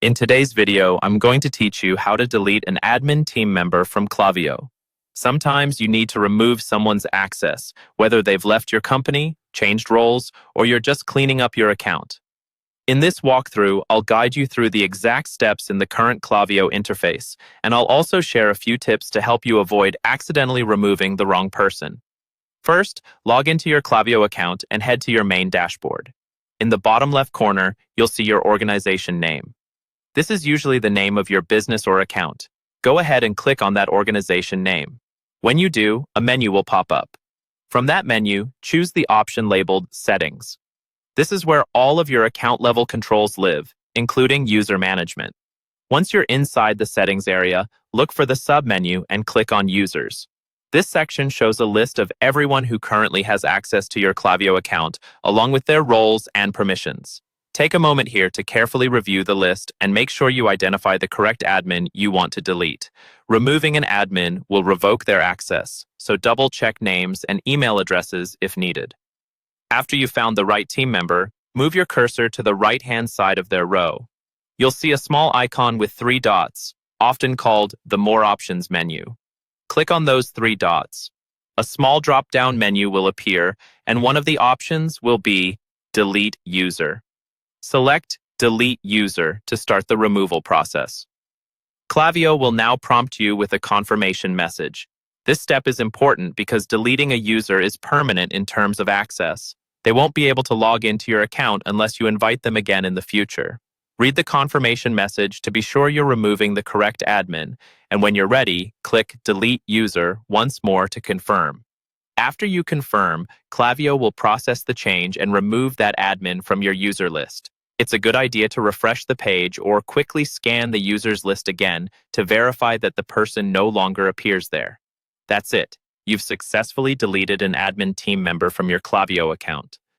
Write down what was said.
In today's video, I'm going to teach you how to delete an admin team member from Klaviyo. Sometimes you need to remove someone's access, whether they've left your company, changed roles, or you're just cleaning up your account. In this walkthrough, I'll guide you through the exact steps in the current Klaviyo interface, and I'll also share a few tips to help you avoid accidentally removing the wrong person. First, log into your Klaviyo account and head to your main dashboard. In the bottom left corner, you'll see your organization name. This is usually the name of your business or account. Go ahead and click on that organization name. When you do, a menu will pop up. From that menu, choose the option labeled Settings. This is where all of your account-level controls live, including user management. Once you're inside the settings area, look for the sub-menu and click on Users. This section shows a list of everyone who currently has access to your Klaviyo account, along with their roles and permissions. Take a moment here to carefully review the list and make sure you identify the correct admin you want to delete. Removing an admin will revoke their access, so double-check names and email addresses if needed. After you've found the right team member, move your cursor to the right-hand side of their row. You'll see a small icon with 3 dots, often called the More Options menu. Click on those 3 dots. A small drop-down menu will appear, and one of the options will be Delete User. Select Delete User to start the removal process. Klaviyo will now prompt you with a confirmation message. This step is important because deleting a user is permanent in terms of access. They won't be able to log into your account unless you invite them again in the future. Read the confirmation message to be sure you're removing the correct admin, and when you're ready, click Delete User once more to confirm. After you confirm, Klaviyo will process the change and remove that admin from your user list. It's a good idea to refresh the page or quickly scan the users list again to verify that the person no longer appears there. That's it. You've successfully deleted an admin team member from your Klaviyo account.